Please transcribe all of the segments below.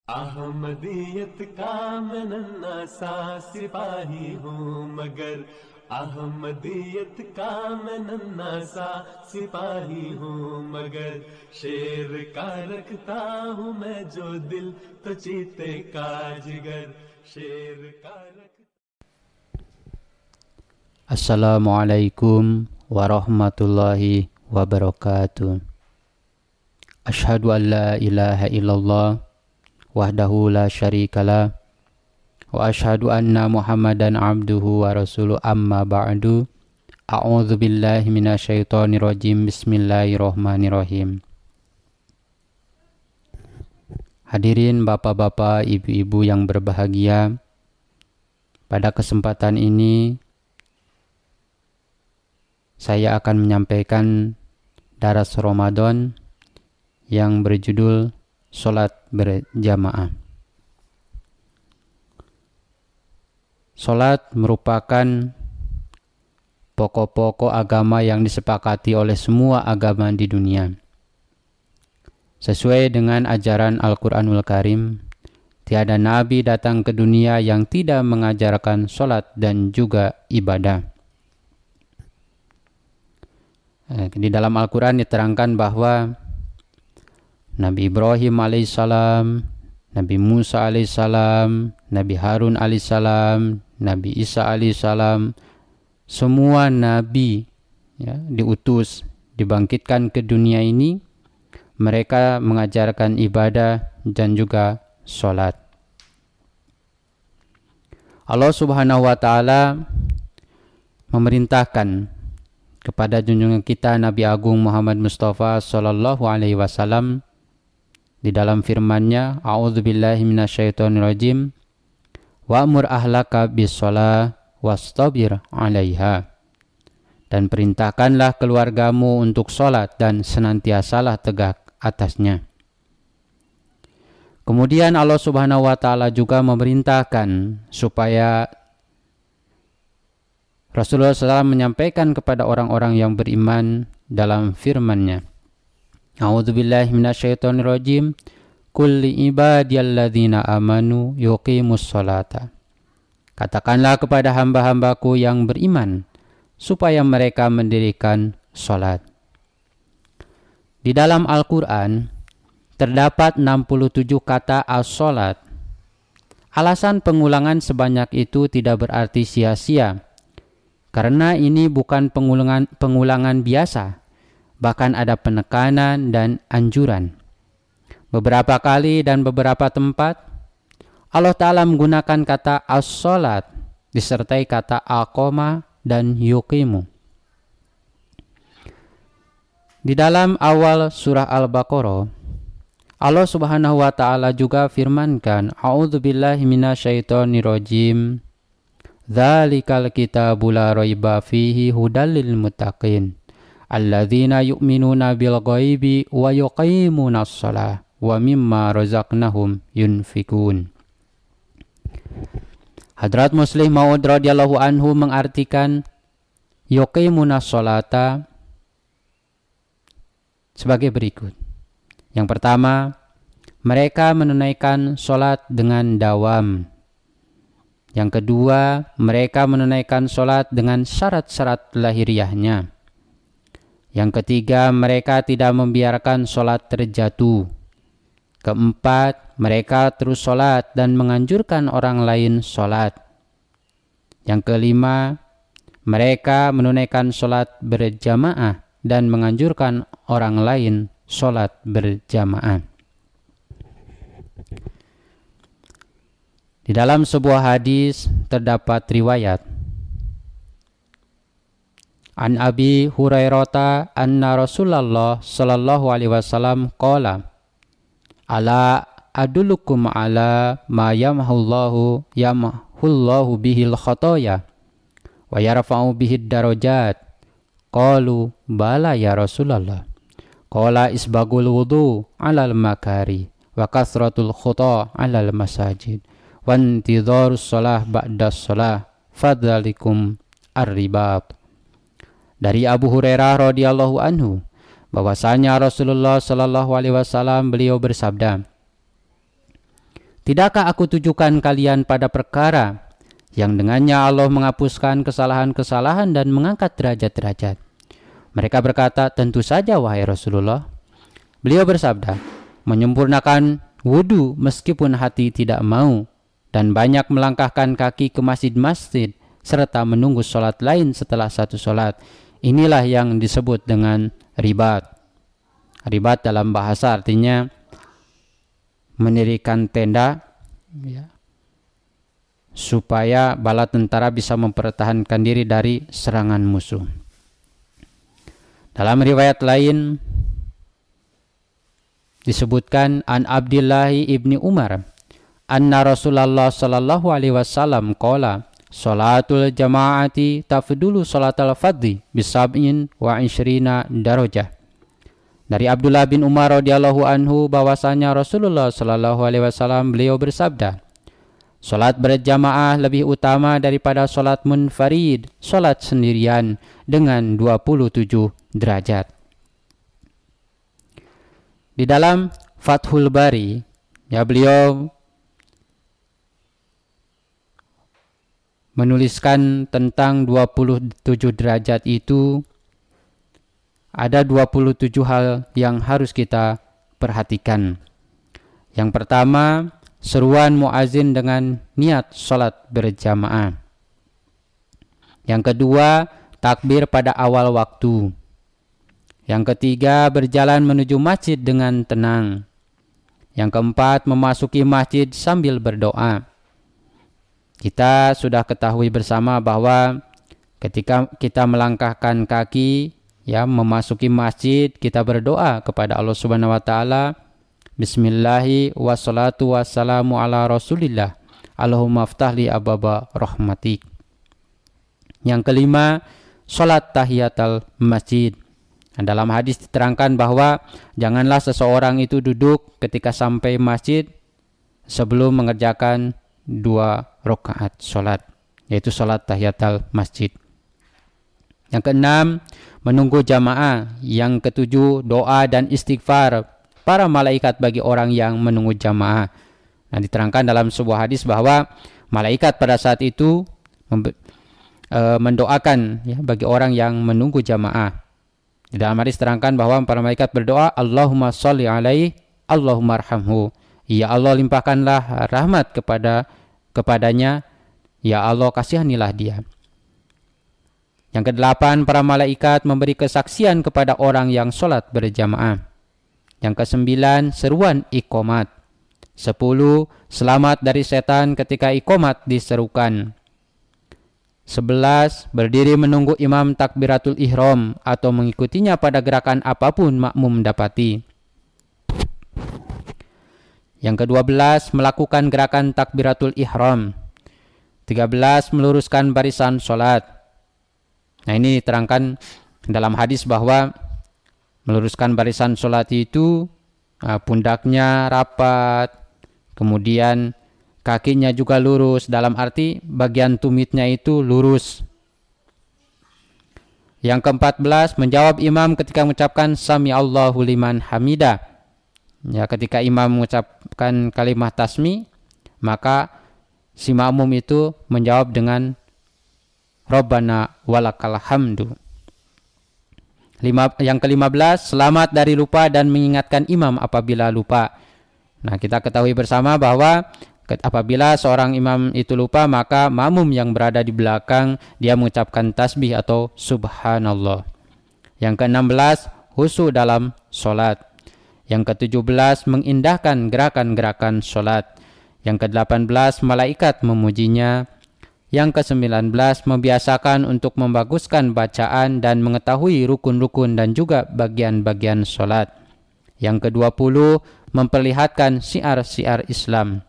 अहमदियत का मैं नन्हा सा सिपाही हूँ मगर अहमदियत का मैं नन्हा सा सिपाही हूँ मगर शेर का रखता हूँ मैं जो दिल तो चीते का जिगर शेर का रखता। Assalamualaikum warahmatullahi wabarakatuh. Asyhadu an la ilaha illallah wahdahu la syarikalah wa asyhadu anna Muhammadan abduhu wa rasuluh amma ba'du. A'udzu billahi minasyaitonir rajim. Bismillahirrahmanirrahim. Hadirin bapak-bapak, ibu-ibu yang berbahagia, pada kesempatan ini saya akan menyampaikan daras Ramadan yang berjudul Salat Berjamaah. Salat merupakan pokok-pokok agama yang disepakati oleh semua agama di dunia. Sesuai dengan ajaran Al-Quranul Karim, tiada nabi datang ke dunia yang tidak mengajarkan salat dan juga ibadah. Di dalam Al-Quran diterangkan bahwa Nabi Ibrahim alaihissalam, Nabi Musa alaihissalam, Nabi Harun alaihissalam, Nabi Isa alaihissalam, semua nabi diutus, dibangkitkan ke dunia ini, mereka mengajarkan ibadah dan juga sholat. Allah Subhanahu wa Ta'ala memerintahkan kepada junjungan kita Nabi Agung Muhammad Mustafa sallallahu alaihi wasallam di dalam firman-Nya, A'udzubillahi minasyaitonirrajim, wa'mur ahlaka bis-shalah wastabir 'alaiha. Dan perintahkanlah keluargamu untuk salat dan senantiasalah tegak atasnya. Kemudian Allah Subhanahu wa Ta'ala juga memerintahkan supaya Rasulullah SAW menyampaikan kepada orang-orang yang beriman dalam firman-Nya, A'udzubillahi minasyaitonirrajim, Qul li ibadiyalladzina amanu yuqimus sholata. Katakanlah kepada hamba-hambaku yang beriman supaya mereka mendirikan sholat. Di dalam Al-Quran terdapat 67 kata as-sholat. Alasan pengulangan sebanyak itu tidak berarti sia-sia, karena ini bukan pengulangan biasa, bahkan ada penekanan dan anjuran. Beberapa kali dan beberapa tempat, Allah Ta'ala menggunakan kata as-sholat disertai kata aqoma dan yuqimu. Di dalam awal surah Al-Baqarah, Allah Subhanahu wa Ta'ala juga firmankan, A'udzubillahi minasyaitonirrajim, Dzalikal kitabu la raiba fihi hudal lil muttaqin alladzina yu'minuna bil ghaibi wa yuqimunas shalah wa mimma razaqnahum yunfikun. Hadrat Muslim Maud radhiyallahu anhu mengartikan yuqimunas sholata sebagai berikut. Yang pertama, mereka menunaikan sholat dengan dawam. Yang kedua, mereka menunaikan sholat dengan syarat-syarat lahiriahnya. Yang ketiga, mereka tidak membiarkan sholat terjatuh. Keempat, mereka terus sholat dan menganjurkan orang lain sholat. Yang kelima, mereka menunaikan sholat berjamaah dan menganjurkan orang lain sholat berjamaah. Di dalam sebuah hadis terdapat riwayat An Abi Hurairah anna Rasulullah sallallahu alaihi wasallam qala ala adullukum ala ma yamhullahu bihil khotoya wa yarfa'u bihid darajat. Qalu bala ya Rasulullah. Qala isbagul wudu alal makari wa kasratul khuta alal masajid wa intidharus shalah ba'das shalah fadzalikum ar-ribat. Dari Abu Hurairah radhiyallahu anhu bahwasanya Rasulullah sallallahu alaihi wasallam beliau bersabda, Tidakkah aku tujukan kalian pada perkara yang dengannya Allah menghapuskan kesalahan-kesalahan dan mengangkat derajat-derajat? Mereka berkata, tentu saja wahai Rasulullah. Beliau bersabda, menyempurnakan wudu meskipun hati tidak mau, dan banyak melangkahkan kaki ke masjid-masjid, serta menunggu sholat lain setelah satu sholat. Inilah yang disebut dengan ribat. Ribat dalam bahasa artinya mendirikan tenda, ya, supaya bala tentara bisa mempertahankan diri dari serangan musuh. Dalam riwayat lain disebutkan an Abdullah ibni Umar anna Rasulullah sallallahu alaihi wasallam qala salatul jamaati tafdulu salatul fardhi bisab'in wa ishrina darajah. Dari Abdullah bin Umar radhiyallahu anhu bahwasanya Rasulullah sallallahu alaihi wasallam beliau bersabda, salat berjamaah lebih utama daripada salat munfarid, salat sendirian, dengan 27 derajat. Di dalam Fathul Bari, ya, beliau menuliskan tentang 27 derajat itu. Ada 27 hal yang harus kita perhatikan. Yang pertama, seruan muazin dengan niat salat berjamaah. Yang kedua, takbir pada awal waktu. Yang ketiga, berjalan menuju masjid dengan tenang. Yang keempat, memasuki masjid sambil berdoa. Kita sudah ketahui bersama bahwa ketika kita melangkahkan kaki, ya, memasuki masjid, kita berdoa kepada Allah Subhanahu wa taala, bismillahi wassalatu wassalamu ala rasulillah, Allahumma aftahli ababa rahmatik. Yang kelima, salat tahiyatul masjid. Dalam hadis diterangkan bahwa janganlah seseorang itu duduk ketika sampai masjid sebelum mengerjakan 2 rakaat salat, yaitu salat tahiyatul masjid. Yang keenam, menunggu jamaah. Yang ketujuh, doa dan istighfar para malaikat bagi orang yang menunggu jamaah. Nah, diterangkan dalam sebuah hadis bahwa malaikat pada saat itu mendoakan, ya, bagi orang yang menunggu jamaah. Di dalam hadis terangkan bahwa para malaikat berdoa, Allahumma sholli alaihi, Allahumma arhamhu. Ya Allah, limpahkanlah rahmat kepadanya. Ya Allah, kasihanilah dia. Yang kedelapan, para malaikat memberi kesaksian kepada orang yang sholat berjamaah. Yang kesembilan, seruan iqomat. 10, selamat dari setan ketika iqomat diserukan. 11, berdiri menunggu imam takbiratul ihram atau mengikutinya pada gerakan apapun makmum dapati. Yang ke-12, melakukan gerakan takbiratul ihram. 13, meluruskan barisan sholat. Nah, ini diterangkan dalam hadis bahwa meluruskan barisan sholat itu pundaknya rapat, kemudian kakinya juga lurus, dalam arti bagian tumitnya itu lurus. Yang ke-14, menjawab imam ketika mengucapkan Sami Allahu liman hamidah. Ya, ketika imam mengucapkan kalimat tasmi, maka si makmum itu menjawab dengan Rabbana walakal hamdu. Yang ke-15, selamat dari lupa dan mengingatkan imam apabila lupa. Nah, kita ketahui bersama bahwa apabila seorang imam itu lupa, maka makmum yang berada di belakang dia mengucapkan tasbih atau subhanallah. Yang ke-16, khusyuk dalam sholat. Yang ke-17, mengindahkan gerakan-gerakan sholat. Yang ke-18, malaikat memujinya. Yang ke-19, membiasakan untuk membaguskan bacaan dan mengetahui rukun-rukun dan juga bagian-bagian sholat. Yang ke-20, memperlihatkan syiar-syiar Islam.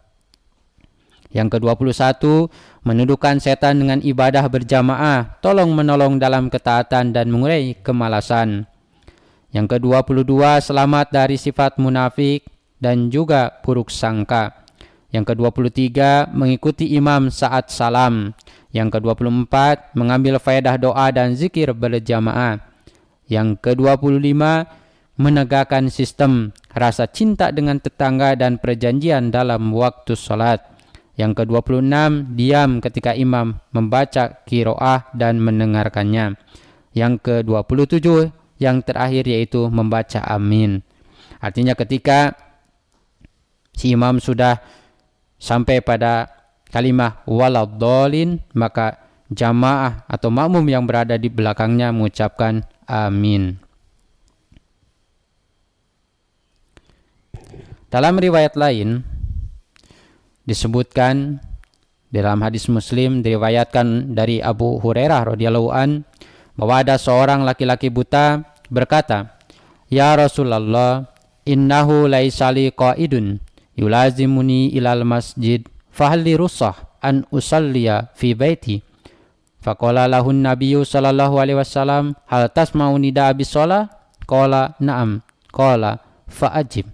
Yang ke-21, menundukkan setan dengan ibadah berjamaah, tolong-menolong dalam ketaatan dan mengurai kemalasan. Yang ke-22, selamat dari sifat munafik dan juga buruk sangka. Yang ke-23, mengikuti imam saat salam. Yang ke-24, mengambil faedah doa dan zikir berjamaah. Yang ke-25, menegakkan sistem rasa cinta dengan tetangga dan perjanjian dalam waktu sholat. Yang ke-26, diam ketika imam membaca qiraah dan mendengarkannya. Yang ke-27, yang terakhir yaitu membaca amin. Artinya ketika si imam sudah sampai pada kalimah waladhdallin, maka jamaah atau makmum yang berada di belakangnya mengucapkan amin. Dalam riwayat lain disebutkan dalam hadis Muslim, diriwayatkan dari Abu Hurairah radhiyallahu an bahwa ada seorang laki-laki buta berkata, "Ya Rasulullah, innahu laisa li qaidun yulazimuni ilal masjid fahal li russah an usalliya fi baiti." Faqala lahu an-nabiyyu sallallahu alaihi wasallam, "Hal tasma'u nida bis shalah?" Qala, "Na'am." Qala, "Fa'ajib."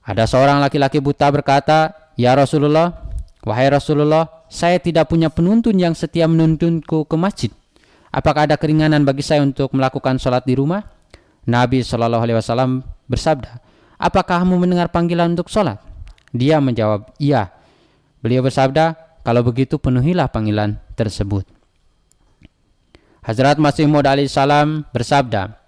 Ada seorang laki-laki buta berkata, "Ya Rasulullah, wahai Rasulullah, saya tidak punya penuntun yang setia menuntunku ke masjid. Apakah ada keringanan bagi saya untuk melakukan sholat di rumah?" Nabi Shallallahu Alaihi Wasallam bersabda, "Apakah kamu mendengar panggilan untuk sholat?" Dia menjawab, "Iya." Beliau bersabda, "Kalau begitu penuhilah panggilan tersebut." Hazrat Masih Maud alaihi salam bersabda,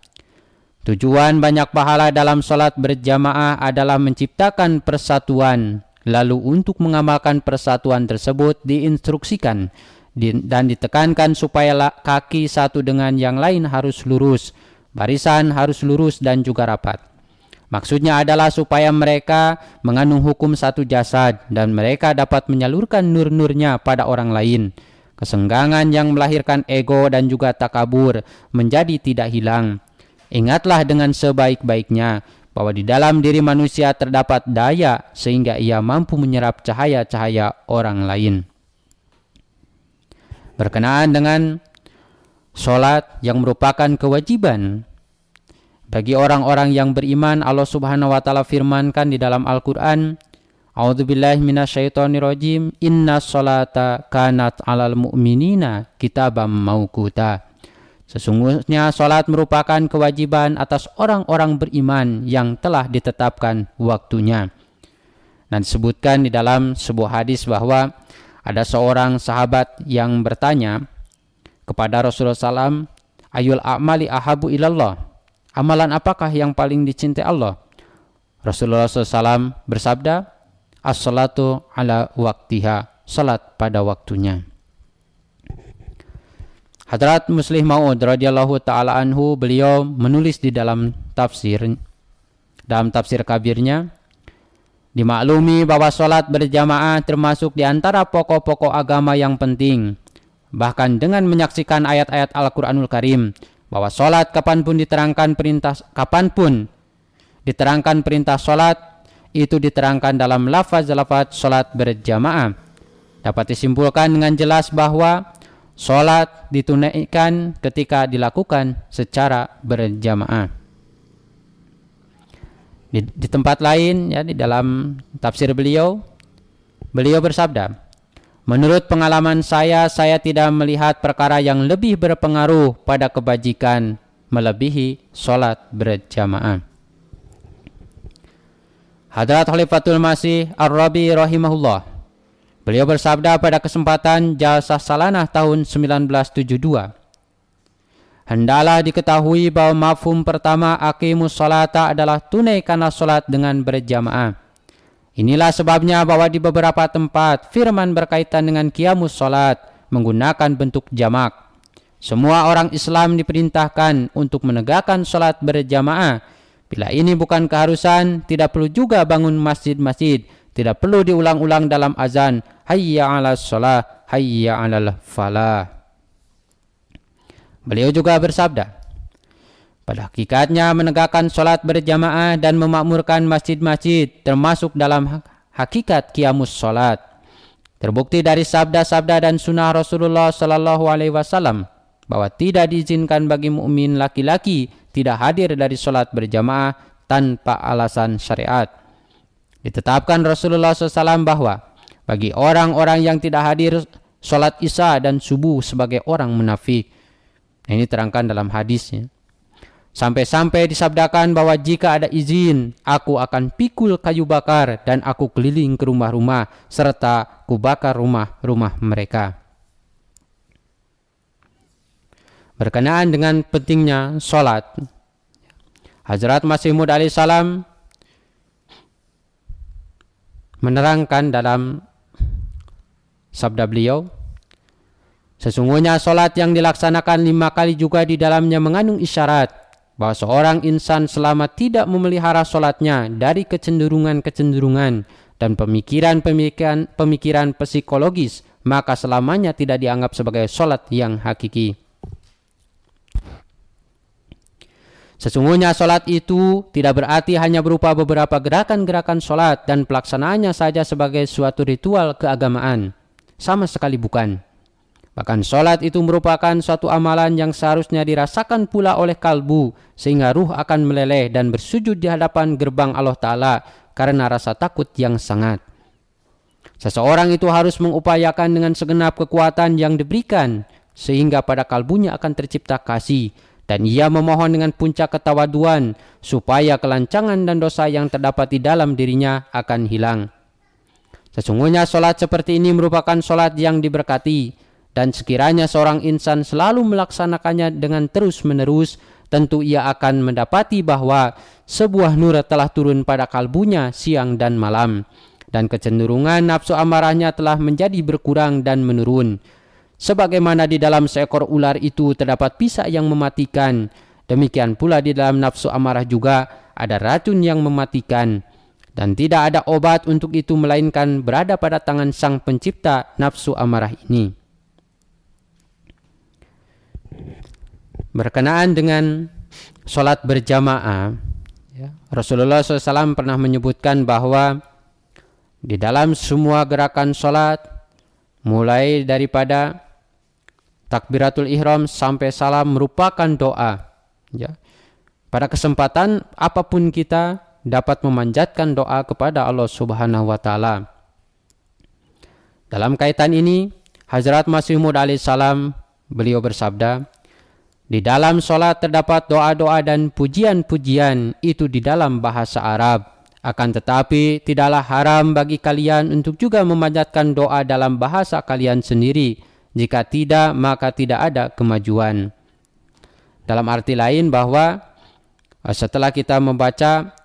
"Tujuan banyak pahala dalam sholat berjamaah adalah menciptakan persatuan. Lalu untuk mengamalkan persatuan tersebut diinstruksikan dan ditekankan supaya kaki satu dengan yang lain harus lurus, barisan harus lurus dan juga rapat. Maksudnya adalah supaya mereka mengandung hukum satu jasad dan mereka dapat menyalurkan nur-nurnya pada orang lain. Kesenggangan yang melahirkan ego dan juga takabur menjadi tidak hilang. Ingatlah dengan sebaik-baiknya bahwa di dalam diri manusia terdapat daya sehingga ia mampu menyerap cahaya-cahaya orang lain." Berkenaan dengan sholat yang merupakan kewajiban bagi orang-orang yang beriman, Allah Subhanahu wa taala firmankan di dalam Al-Qur'an, "A'udzubillahi minasyaitonirrajim, innas sholata kanat 'alal mu'minina kitaban mauquta." Sesungguhnya sholat merupakan kewajiban atas orang-orang beriman yang telah ditetapkan waktunya. Dan disebutkan di dalam sebuah hadis bahwa ada seorang sahabat yang bertanya kepada Rasulullah SAW, "Ayul a'mali ahabu ilallah?" Amalan apakah yang paling dicintai Allah? Rasulullah SAW bersabda, "As-salatu ala waktiha." Salat pada waktunya. Hadrat Muslih Maud radhiyallahu taala anhu, beliau menulis di dalam tafsir kabirnya, dimaklumi bahwa sholat berjamaah termasuk di antara pokok-pokok agama yang penting. Bahkan dengan menyaksikan ayat-ayat Al-Quranul Karim bahwa sholat kapanpun diterangkan perintah sholat, itu diterangkan dalam lafaz-lafaz sholat berjamaah. Dapat disimpulkan dengan jelas bahwa sholat ditunaikan ketika dilakukan secara berjamaah. Di tempat lain, ya, di dalam tafsir beliau bersabda, "Menurut pengalaman saya tidak melihat perkara yang lebih berpengaruh pada kebajikan melebihi sholat berjamaah." Hadrat Khalifatul Masih Ar-Rabi rahimahullah, beliau bersabda pada kesempatan Jalsah Salanah tahun 1972, "Hendaklah diketahui bahwa mafhum pertama aqimus sholata adalah tunaikanlah sholat dengan berjamaah. Inilah sebabnya bahwa di beberapa tempat firman berkaitan dengan qiyamus sholat menggunakan bentuk jamak. Semua orang Islam diperintahkan untuk menegakkan sholat berjamaah. Bila ini bukan keharusan, tidak perlu juga bangun masjid-masjid. Tidak perlu diulang-ulang dalam azan, hayya 'alas shalah, hayya 'alal falah." Beliau juga bersabda, pada hakikatnya menegakkan sholat berjamaah dan memakmurkan masjid-masjid termasuk dalam hakikat qiyamus sholat. Terbukti dari sabda-sabda dan sunnah Rasulullah Sallallahu Alaihi Wasallam bahwa tidak diizinkan bagi mukmin laki-laki tidak hadir dari sholat berjamaah tanpa alasan syariat. Ditetapkan Rasulullah SAW bahwa bagi orang-orang yang tidak hadir sholat isya dan subuh sebagai orang munafik. Ini terangkan dalam hadisnya. Sampai-sampai disabdakan bahwa jika ada izin, aku akan pikul kayu bakar dan aku keliling ke rumah-rumah serta kubakar rumah-rumah mereka. Berkenaan dengan pentingnya sholat, Hazrat Masih Maud alaihissalam menerangkan dalam sabda beliau, sesungguhnya sholat yang dilaksanakan 5 kali juga di dalamnya mengandung isyarat bahwa seorang insan selama tidak memelihara sholatnya dari kecenderungan-kecenderungan dan pemikiran psikologis, maka selamanya tidak dianggap sebagai sholat yang hakiki. Sesungguhnya sholat itu tidak berarti hanya berupa beberapa gerakan-gerakan sholat dan pelaksanaannya saja sebagai suatu ritual keagamaan. Sama sekali bukan. Bahkan sholat itu merupakan suatu amalan yang seharusnya dirasakan pula oleh kalbu, sehingga ruh akan meleleh dan bersujud di hadapan gerbang Allah Ta'ala karena rasa takut yang sangat. Seseorang itu harus mengupayakan dengan segenap kekuatan yang diberikan, sehingga pada kalbunya akan tercipta kasih, dan ia memohon dengan puncak ketawaduan, supaya kelancangan dan dosa yang terdapat di dalam dirinya akan hilang. Sesungguhnya sholat seperti ini merupakan sholat yang diberkati, dan sekiranya seorang insan selalu melaksanakannya dengan terus-menerus, tentu ia akan mendapati bahwa sebuah nur telah turun pada kalbunya siang dan malam, dan kecenderungan nafsu amarahnya telah menjadi berkurang dan menurun. Sebagaimana di dalam seekor ular itu terdapat pisah yang mematikan, demikian pula di dalam nafsu amarah juga ada racun yang mematikan, dan tidak ada obat untuk itu melainkan berada pada tangan Sang Pencipta nafsu amarah ini. Berkenaan dengan sholat berjamaah, Rasulullah SAW pernah menyebutkan bahwa di dalam semua gerakan sholat, mulai daripada takbiratul ihram sampai salam merupakan doa. Pada kesempatan apapun kita dapat memanjatkan doa kepada Allah Subhanahu wa Ta'ala. Dalam kaitan ini, Hazrat Masih Maud alaihissalam beliau bersabda, di dalam sholat terdapat doa-doa dan pujian-pujian itu di dalam bahasa Arab. Akan tetapi tidaklah haram bagi kalian untuk juga memanjatkan doa dalam bahasa kalian sendiri. Jika tidak, maka tidak ada kemajuan. Dalam arti lain bahwa setelah kita membaca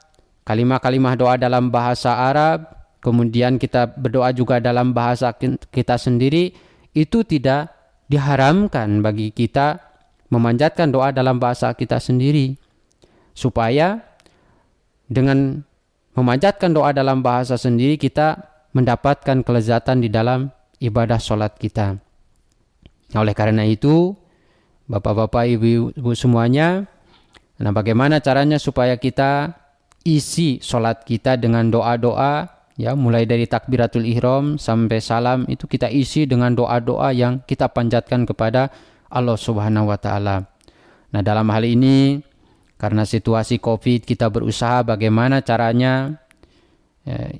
kalimah-kalimah doa dalam bahasa Arab, kemudian kita berdoa juga dalam bahasa kita sendiri, itu tidak diharamkan bagi kita memanjatkan doa dalam bahasa kita sendiri, supaya dengan memanjatkan doa dalam bahasa sendiri kita mendapatkan kelezatan di dalam ibadah sholat kita. Oleh karena itu, Bapak-bapak, Ibu-ibu semuanya, bagaimana caranya supaya kita isi sholat kita dengan doa-doa, mulai dari takbiratul ihram sampai salam, itu kita isi dengan doa-doa yang kita panjatkan kepada Allah Subhanahu wa Ta'ala. Nah, dalam hal ini karena situasi Covid, kita berusaha bagaimana caranya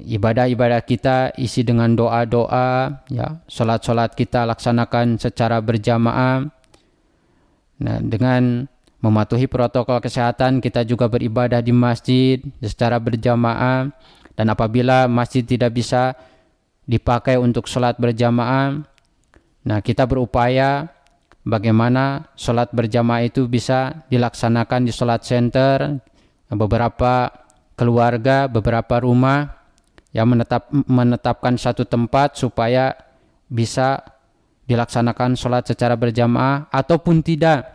ibadah-ibadah kita isi dengan doa-doa, salat-salat kita laksanakan secara berjamaah. Nah, dengan mematuhi protokol kesehatan, kita juga beribadah di masjid secara berjamaah, dan apabila masjid tidak bisa dipakai untuk salat berjamaah, nah kita berupaya bagaimana sholat berjamaah itu bisa dilaksanakan di sholat center, beberapa keluarga, beberapa rumah yang menetapkan satu tempat supaya bisa dilaksanakan sholat secara berjamaah ataupun tidak.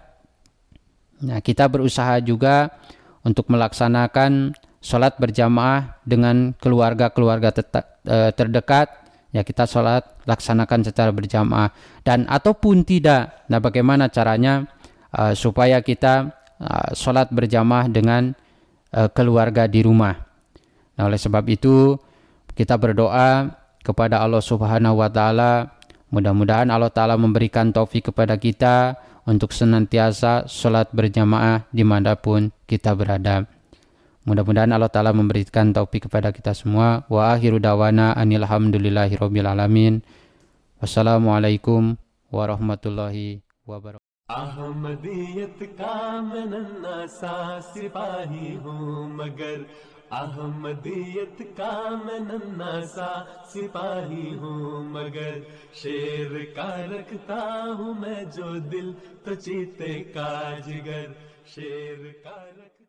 Nah, kita berusaha juga untuk melaksanakan sholat berjamaah dengan keluarga-keluarga terdekat. Kita sholat laksanakan secara berjamaah, dan ataupun tidak. Nah, bagaimana caranya supaya kita sholat berjamaah dengan keluarga di rumah. Nah, oleh sebab itu kita berdoa kepada Allah Subhanahu wa Ta'ala, mudah-mudahan Allah Ta'ala memberikan taufik kepada kita untuk senantiasa sholat berjamaah dimanapun kita berada. Mudah-mudahan Allah Ta'ala memberikan taufik kepada kita semua. Wa akhiru dawana anilhamdulillahirabbil alamin. Wassalamualaikum warahmatullahi wabarakatuh. Ahmadiyyat का मैं नन्हा सा सिपाही हूँ मगर, अहमदियत का मैं नन्हा सा सिपाही हूँ मगर, शेर का रखता हूँ मैं जो दिल तो चीते का जिगर, शेर का रखता